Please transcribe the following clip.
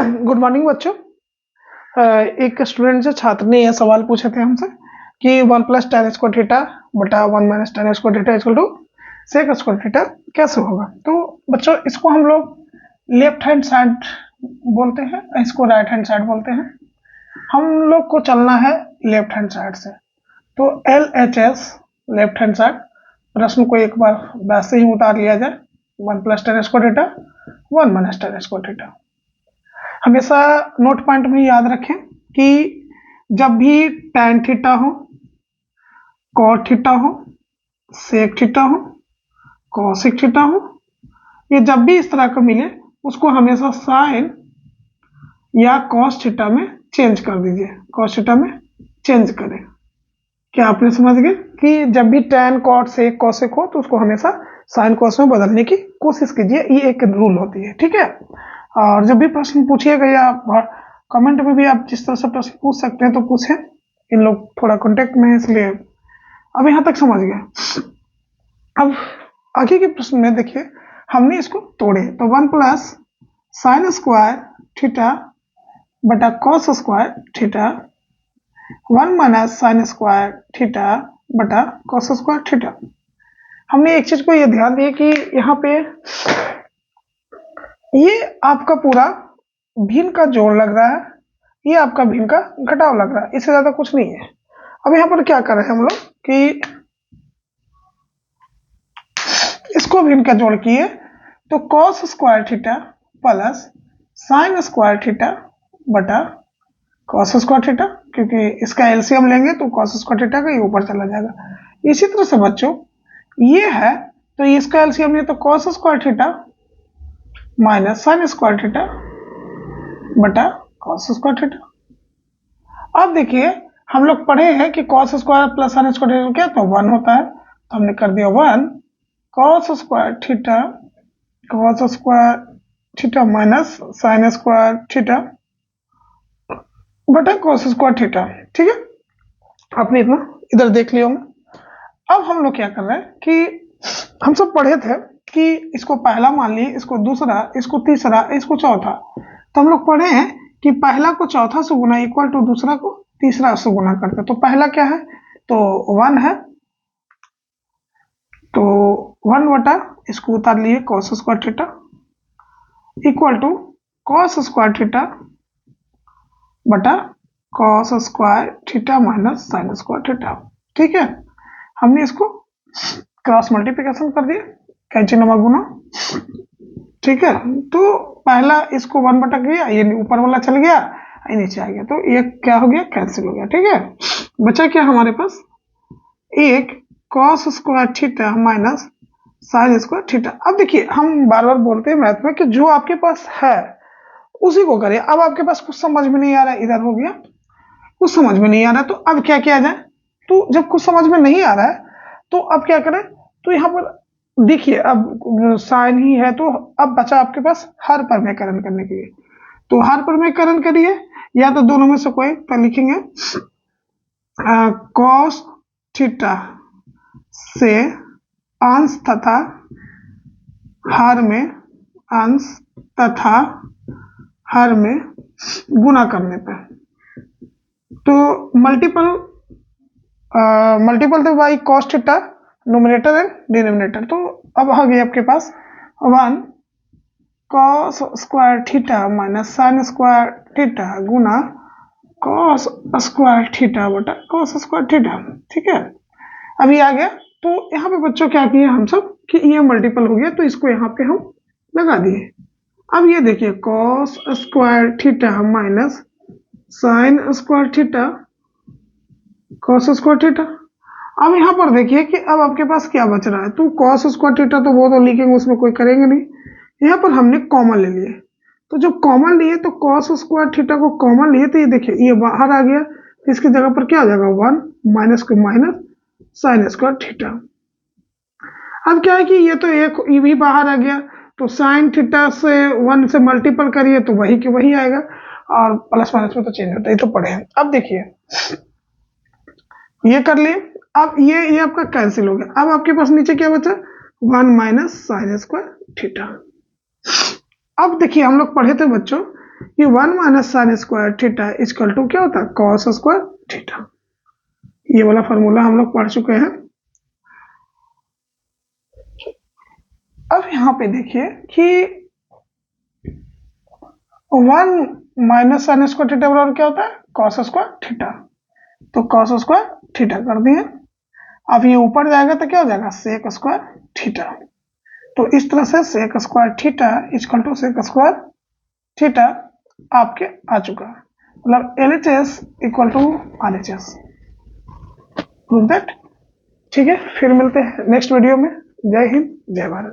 Good morning बच्चों। एक student से छात्र ने यह सवाल पूछे थे हमसे कि 1 प्लस टेन स्क्वायर थीटा बटा 1 minus ten square theta equal to sec square theta कैसे होगा। तो बच्चों इसको हम लोग लेफ्ट हैंड साइड बोलते हैं, इसको राइट हैंड साइड बोलते हैं। हम लोग को चलना है लेफ्ट हैंड साइड से, तो LHS लेफ्ट हैंड साइड। प्रश्न को एक बार वैसे ही उतार लिया जाए, 1 plus ten square theta 1 minus ten square theta. हमेशा नोट पॉइंट में याद रखें कि जब भी tan थीटा हो, cot थीटा हो, sec थीटा हो, cosec थीटा हो, ये जब भी इस तरह का मिले उसको हमेशा sin या cos थीटा में चेंज कर दीजिए, cos थीटा में चेंज करें। क्या आपने समझ गए कि जब भी tan, cot, sec, cosec हो तो उसको हमेशा sin cos में बदलने की कोशिश कीजिए, ये एक रूल होती है, ठीक है। और जब भी प्रश्न पूछिएगा या कमेंट में भी आप जिस तरह से प्रश्न पूछ सकते हैं तो पूछें, इन लोग थोड़ा कांटेक्ट में है इसलिए अब यहाँ तक समझ गए। अब आगे के प्रश्न में देखिए हमने इसको तोड़े, तो 1 प्लस साइन स्क्वायर थीटा बटा cos square theta 1 minus sine square theta बटा कॉस स्क्वायर थीटा। हमने एक चीज को ये ध्यान दिया कि यहाँ पे ये आपका पूरा भिन्न का जोड़ लग रहा है, ये आपका भिन्न का घटाव लग रहा है, इससे ज्यादा कुछ नहीं है। अब यहाँ पर क्या कर रहे हैं हम लोग कि इसको भिन्न का जोड़ किए, तो cos square theta plus sign square theta बटा कॉस स्क्वायर थीटा, क्योंकि इसका एलसीएम लेंगे तो कॉस स्क्वायर थीटा का ये ऊपर चला जाएगा। इसी तरह से बच्चों ये है तो इसका एलसीएम ले तो cos square theta minus sine square theta बटा कॉस स्क्वायर थीटा। अब देखिए हम लोग पढ़े हैं कि cos square plus sign square theta क्या तो 1 होता है, तो हमने कर दिया 1 cos square theta minus sine square theta बटा कॉस स्क्वायर थीटा, ठीक है। आपने इतना इधर देख लिया होगा। अब हम लोग क्या कर रहे हैं कि हम सब पढ़े थे कि इसको पहला मान लिए, इसको दूसरा, इसको तीसरा, इसको चौथा, तो हम लोग पढ़े हैं कि पहला को चौथा से गुना इक्वल टू दूसरा को तीसरा से गुना करते हैं। तो पहला क्या है तो 1 है, तो 1 बटा इसको उतार लिए cos square theta equal to cos square theta बटा cos square theta minus sine square theta, ठीक है। हमने इसको क्रॉस मल्टीप्लिकेशन कर दिया, कैंची नमक गुना, ठीक है। तो पहला इसको 1 बटा गया, ये ऊपर वाला चल गया, ये नीचे आ गया, तो ये क्या हो गया कैंसिल हो गया, ठीक है। बचा क्या हमारे पास एक cos square theta minus sine square theta. अब देखिए हम बार बार बोलते हैं मैथ में कि जो आपके पास है उसी को करिए। अब आपके पास कुछ समझ में नहीं आ रहा है, इधर हो गया, कुछ समझ में नहीं आ रहा है, तो अब क्या किया जाए। तो जब कुछ समझ में नहीं आ रहा है तो अब क्या करें, तो यहाँ पर देखिए अब साइन ही है, तो अब बचा आपके पास हर परमेयकरण करने के लिए, तो हर परमेयकरण करिए, या तो दोनों में से कोई तो लिखेंगे कॉस थीटा से अंश तथा हर में अंश तथा हर में गुना करने पे, तो मल्टीपल तो by cos theta nominator and denominator. तो अब आ गया आपके पास 1 cos square theta minus sine square theta गुना कॉस स्क्वायर थीटा बटा कॉस स्क्वायर थीटा, ठीक है। अभी आ गया, तो यहाँ पे बच्चों क्या किए हम सब कि ये मल्टीपल हो गया, तो इसको यहाँ पे हम लगा दिए। अब ये देखिए cos square theta minus sine square theta cos square theta. अब यहाँ पर देखिए कि अब आपके पास क्या बच रहा है, तो कॉस स्क्वायर थीटा तो वो तो लिखेंगे, उसमें कोई करेंगे नहीं। यहाँ पर हमने कॉमन ले लिए, तो जब कॉमन लिए तो कॉस स्क्वायर थीटा को कॉमन लिए, तो ये देखिए ये बाहर आ गया, तो इसकी जगह पर क्या आ जाएगा 1 माइनस को माइनस साइन स्क्वायर थीटा। अब क्या है कि ये तो एक ये भी बाहर आ गया, तो साइन थीटा से 1 से मल्टीपल करिए तो वही के वही आएगा, और प्लस माइनस में तो चेंज होता है, ये तो पढ़े हैं। अब देखिए ये कर लिए, अब ये आपका कैंसिल हो गया। अब आपके पास नीचे क्या बचा 1 माइनस साइन स्क्वायर थीटा। अब देखिए हम लोग पढ़े थे बच्चों कि 1 minus sine square theta equal to क्या होता है, कॉस स्क्वायर थीटा। ये वाला फॉर्मूला हम लोग पढ़ चुके हैं। अब यहाँ पे देखिए कि 1 माइनस साइन स्क्वायर थीटा बराबर क्या होता है, कॉस स्क्वायर थीटा। तो कॉस स्क्वायर थीटा कर दिए। अब ये ऊपर जाएगा तो क्या हो जाएगा, सेक स्क्वायर थीटा। तो इस तरह से sec square theta equal to sec square theta आपके आ चुका है, मतलब LHS equal to RHS। Prove that. ठीक है, फिर मिलते हैं नेक्स्ट वीडियो में। जय हिंद, जय भारत।